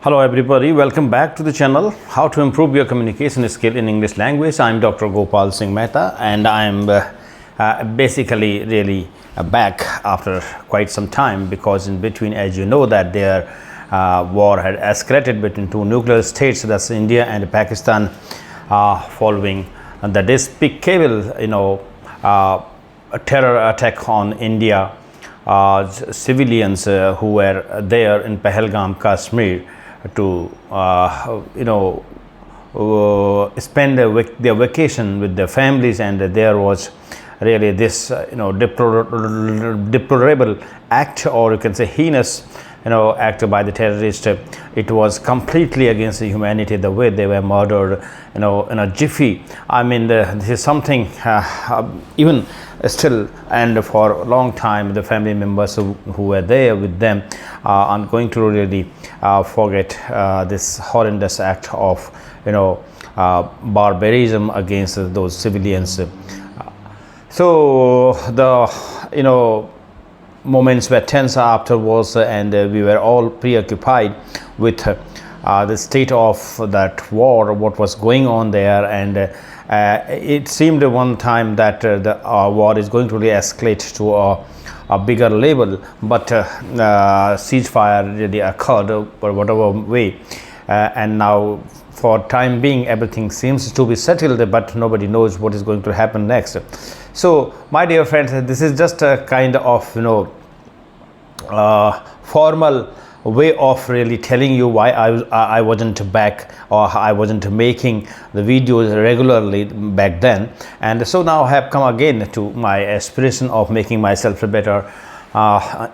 Hello everybody, welcome back to the channel How to Improve Your Communication Skill in English Language. I'm Dr. Gopal Singh Mehta and I'm basically really back after quite some time, because in between, as you know, that their war had escalated between two nuclear states, that's India and Pakistan, following the despicable a terror attack on India. Civilians who were there in Pahalgam, Kashmir, to spend their vacation with their families, and there was really this deplorable act, or you can say heinous act by the terrorists. It was completely against the humanity, the way they were murdered in a jiffy. I mean, this is something even still, and for a long time, the family members who were there with them aren't going to really forget this horrendous act of barbarism against those civilians. So the moments were tense afterwards, and we were all preoccupied with the state of that war, what was going on there, and it seemed one time that the war is going to really escalate to a bigger level, but ceasefire really occurred for whatever way, and now for time being everything seems to be settled, but nobody knows what is going to happen next. So my dear friends, this is just a kind of formal way of really telling you why I wasn't back, or I wasn't making the videos regularly back then. And so now I have come again to my aspiration of making myself better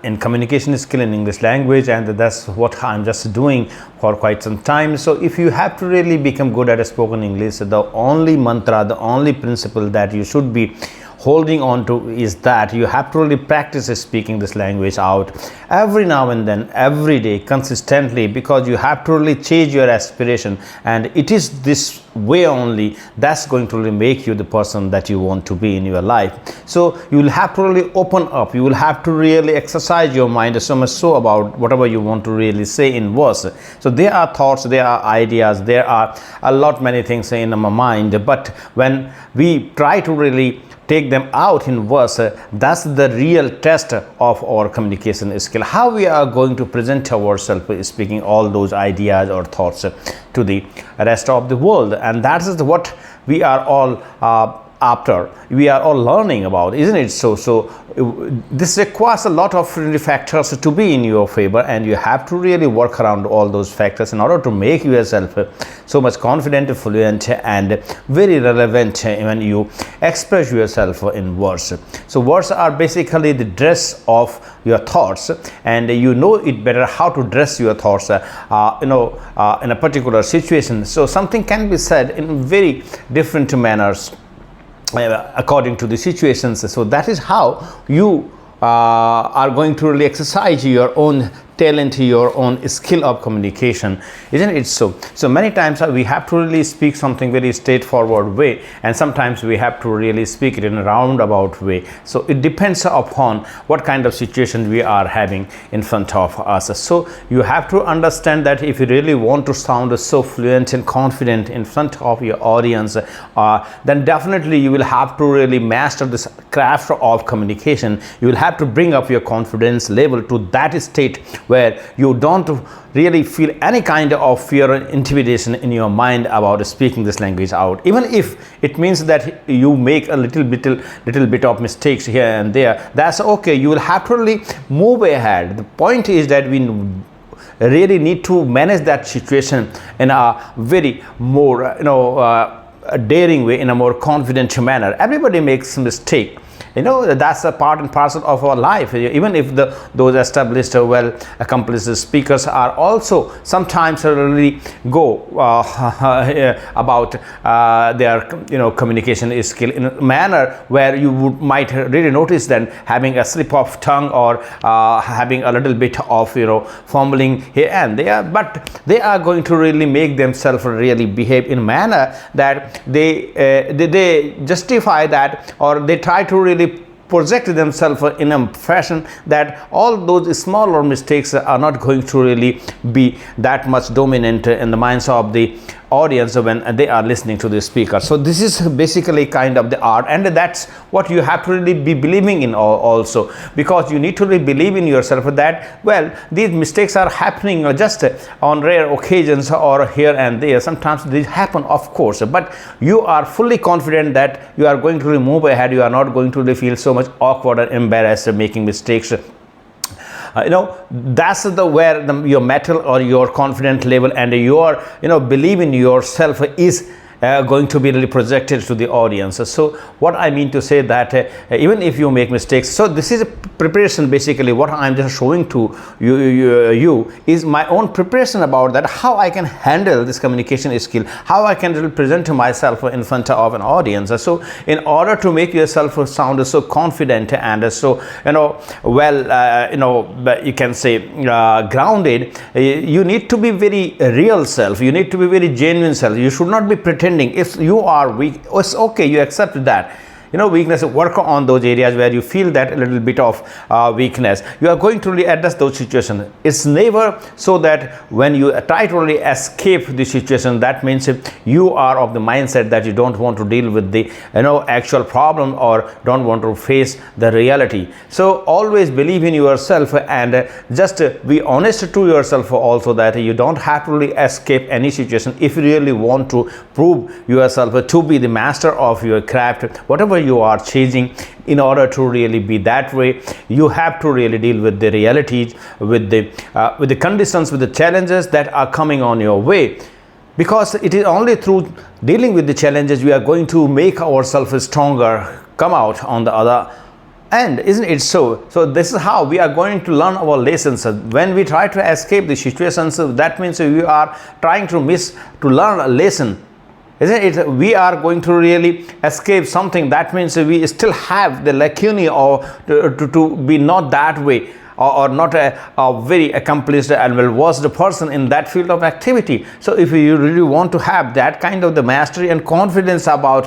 in communication skill in English language, and that's what I'm just doing for quite some time. So if you have to really become good at spoken English, the only mantra, the only principle that you should be holding on to is that you have to really practice speaking this language out every now and then, every day, consistently, because you have to really change your aspiration, and it is this way only that's going to really make you the person that you want to be in your life. So you will have to really open up, you will have to really exercise your mind so much so about whatever you want to really say in verse. So there are thoughts, there are ideas, there are a lot many things in my mind, but when we try to really take them out in verse, that's the real test of our communication skill, how we are going to present ourselves speaking all those ideas or thoughts to the rest of the world. And that is what we are all after, we are all learning about, isn't it? So this requires a lot of really factors to be in your favor, and you have to really work around all those factors in order to make yourself so much confident, fluent, and very relevant when you express yourself in words. So words are basically the dress of your thoughts, and you know it better how to dress your thoughts in a particular situation. So something can be said in very different manners according to the situations. So that is how you are going to really exercise your own talent, your own skill of communication, isn't it? So many times we have to really speak something very straightforward way, and sometimes we have to really speak it in a roundabout way. So it depends upon what kind of situation we are having in front of us. So you have to understand that if you really want to sound so fluent and confident in front of your audience, then definitely you will have to really master this craft of communication. You will have to bring up your confidence level to that state where you don't really feel any kind of fear or intimidation in your mind about speaking this language out, even if it means that you make a little bit of mistakes here and there. That's okay, you will have to really move ahead. The point is that we really need to manage that situation in a very more a daring way, in a more confident manner. Everybody makes a mistake. That's a part and parcel of our life. Even if those established, well accomplished speakers are also sometimes really go about their communication skill in a manner where you might really notice them having a slip of tongue, or having a little bit of fumbling here and there, but they are going to really make themselves really behave in a manner that they justify that, or they try to really project themselves in a fashion that all those smaller mistakes are not going to really be that much dominant in the minds of the audience when they are listening to the speaker. So this is basically kind of the art, and that's what you have to really be believing in also, because you need to really believe in yourself that, well, these mistakes are happening just on rare occasions or here and there. Sometimes these happen, of course, but you are fully confident that you are going to really move ahead. You are not going to really feel so much awkward and embarrassed making mistakes. That's where your metal or your confident level and your belief in yourself is going to be really projected to the audience. So what I mean to say that even if you make mistakes, so this is a preparation. Basically what I'm just showing to you is my own preparation about that, how I can handle this communication skill, how I can really present myself in front of an audience. So in order to make yourself sound so confident and so you can say grounded, you need to be very real self. You need to be very genuine self. You should not be pretending. If you are weak, it's okay, you accept that. Weakness, work on those areas where you feel that a little bit of weakness. You are going to really address those situations. It's never so that when you try to really escape the situation, that means you are of the mindset that you don't want to deal with the actual problem or don't want to face the reality. So always believe in yourself and just be honest to yourself also, that you don't have to really escape any situation. If you really want to prove yourself to be the master of your craft, whatever you are chasing, in order to really be that way, you have to really deal with the realities, with the conditions, with the challenges that are coming on your way, because it is only through dealing with the challenges we are going to make ourselves stronger, come out on the other end, isn't it so? So this is how we are going to learn our lessons. When we try to escape the situations, that means we are trying to learn a lesson, isn't it? We are going to really escape something. That means we still have the lacunae or to be not that way, or not a very accomplished and well-versed person in that field of activity. So if you really want to have that kind of the mastery and confidence about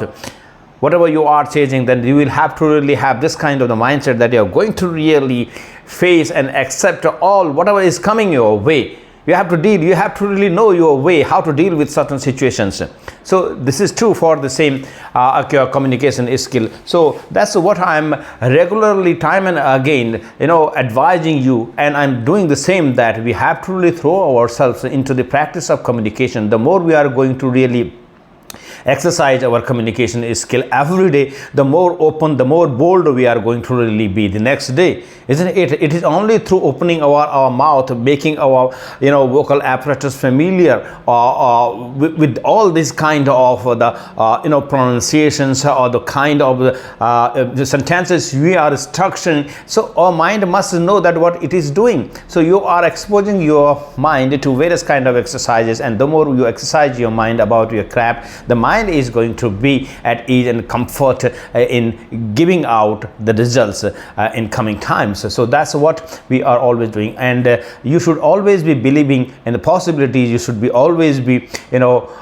whatever you are chasing, then you will have to really have this kind of the mindset that you are going to really face and accept all whatever is coming your way. You have to really know your way, how to deal with certain situations. So this is true for the same communication skill. So that's what I'm regularly, time and again, advising you, and I'm doing the same, that we have to really throw ourselves into the practice of communication. The more we are going to really exercise our communication skill every day, the more open, the more bold we are going to really be the next day, isn't it? It is only through opening our mouth, making our vocal apparatus familiar with all this kind of the pronunciations or the kind of the sentences we are structuring. So our mind must know that what it is doing. So you are exposing your mind to various kind of exercises, and the more you exercise your mind about your craft, the mind is going to be at ease and comfort in giving out the results in coming times. So that's what we are always doing, and you should always be believing in the possibilities. You should be always be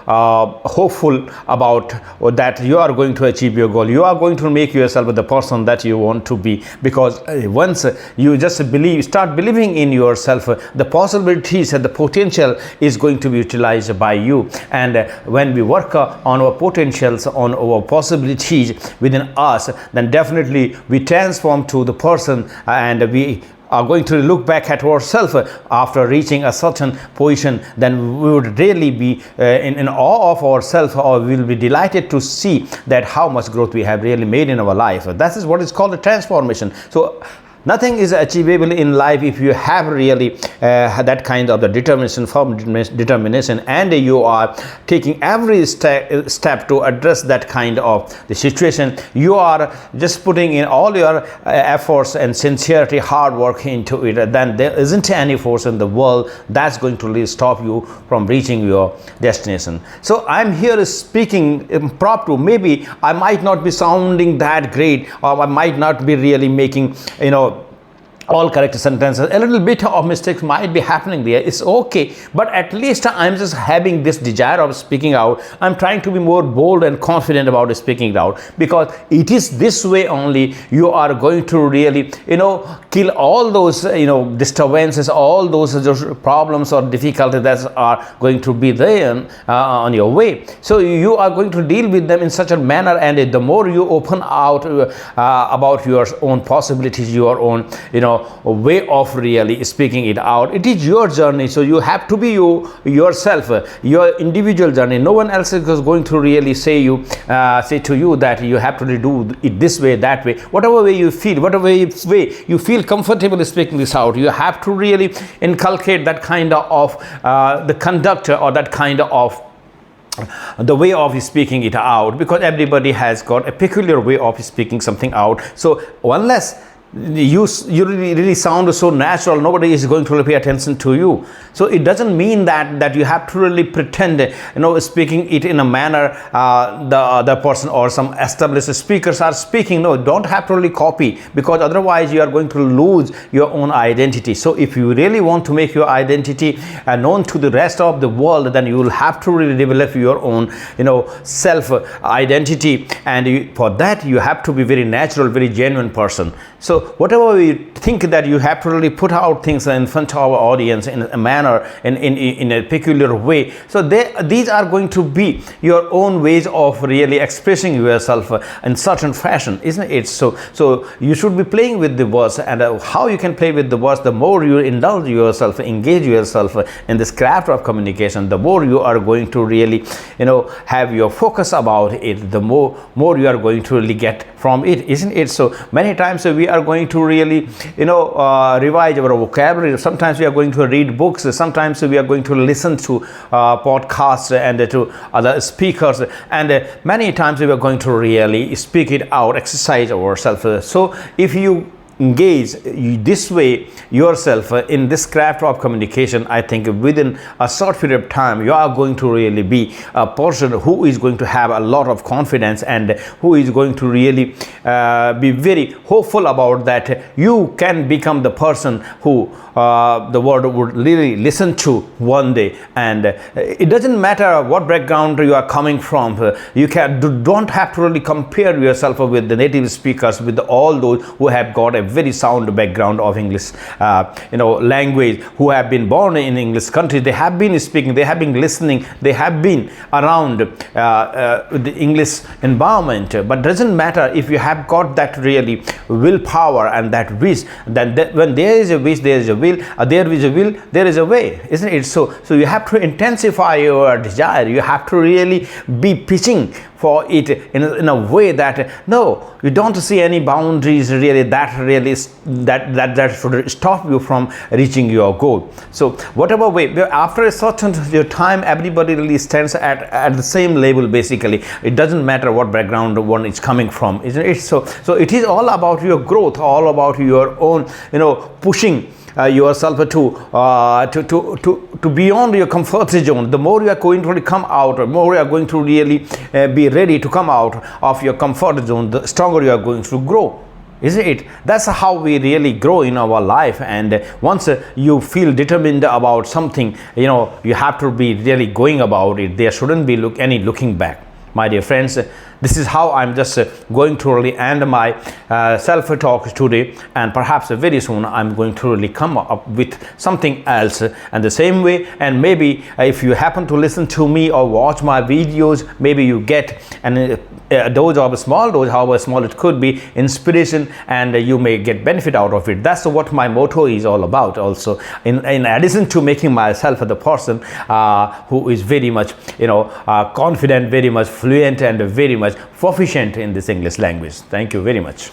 hopeful about that you are going to achieve your goal. You are going to make yourself the person that you want to be, because once you just start believing in yourself, the possibilities and the potential is going to be utilized by you. And when we work on our potentials, on our possibilities within us, then definitely we transform to the person, and we are going to look back at ourselves after reaching a certain position. Then we would really be in awe of ourselves, or we will be delighted to see that how much growth we have really made in our life. That is what is called a transformation. So nothing is achievable in life if you have really that kind of the determination, and you are taking every step to address that kind of the situation. You are just putting in all your efforts and sincerity, hard work into it. Then there isn't any force in the world that's going to really stop you from reaching your destination. So I'm here speaking impromptu. Maybe I might not be sounding that great, or I might not be really making all correct sentences. A little bit of mistakes might be happening there. It's okay, but at least I'm just having this desire of speaking out. I'm trying to be more bold and confident about speaking it out, because it is this way only you are going to really, kill all those, disturbances, all those problems or difficulties that are going to be there on your way. So you are going to deal with them in such a manner, and the more you open out about your own possibilities, your own, way of really speaking it out. It is your journey, so you have to be yourself, your individual journey. No one else is going to really say to you that you have to do it this way, that way. Whatever way you feel, whatever way you feel comfortable speaking this out, you have to really inculcate that kind of the conduct, or that kind of the way of speaking it out, because everybody has got a peculiar way of speaking something out. So unless you really sound so natural, nobody is going to really pay attention to you. So it doesn't mean that you have to really pretend, speaking it in a manner the other person or some established speakers are speaking. No, don't have to really copy, because otherwise you are going to lose your own identity. So if you really want to make your identity known to the rest of the world, then you will have to really develop your own, self identity, and for that you have to be very natural, very genuine person. So whatever you think that you have to really put out things in front of our audience in a manner, in a peculiar way, so these are going to be your own ways of really expressing yourself in certain fashion, isn't it? So you should be playing with the words, and how you can play with the words, the more you indulge yourself, engage yourself in this craft of communication, the more you are going to really, have your focus about it, the more you are going to really get from it, isn't it? So many times we are going to really, revise our vocabulary. Sometimes we are going to read books. Sometimes we are going to listen to podcasts and to other speakers. And many times we are going to really speak it out, exercise ourselves. So if you engage this way yourself in this craft of communication, I think within a short period of time you are going to really be a person who is going to have a lot of confidence, and who is going to really be very hopeful about that you can become the person who the world would really listen to one day. And it doesn't matter what background you are coming from. You don't have to really compare yourself with the native speakers, with all those who have got a very sound background of English language, who have been born in English country. They have been speaking, they have been listening, they have been around the English environment. But doesn't matter if you have got that really willpower and that wish. Then when there is a wish, there is a will. There is a will, there is a way, isn't it? So you have to intensify your desire. You have to really be pitching for it in a way that no, you don't see any boundaries really that should stop you from reaching your goal. So whatever way, after a certain time, everybody really stands at the same level. Basically, it doesn't matter what background one is coming from, isn't it? So it is all about your growth, all about your own, pushing yourself to beyond your comfort zone. The more you are going to really come out, the more you are going to really be ready to come out of your comfort zone, the stronger you are going to grow, isn't it? That's how we really grow in our life. And once you feel determined about something, you have to be really going about it. There shouldn't be any looking back. My dear friends, this is how I'm just going to really end my self-talk today, and perhaps very soon I'm going to really come up with something else and the same way. And maybe if you happen to listen to me or watch my videos, maybe you get a dose of a small dose, however small it could be, inspiration, and you may get benefit out of it. That's what my motto is all about also, in addition to making myself the person who is very much confident, very much fluent, and very much proficient in this English language. Thank you very much.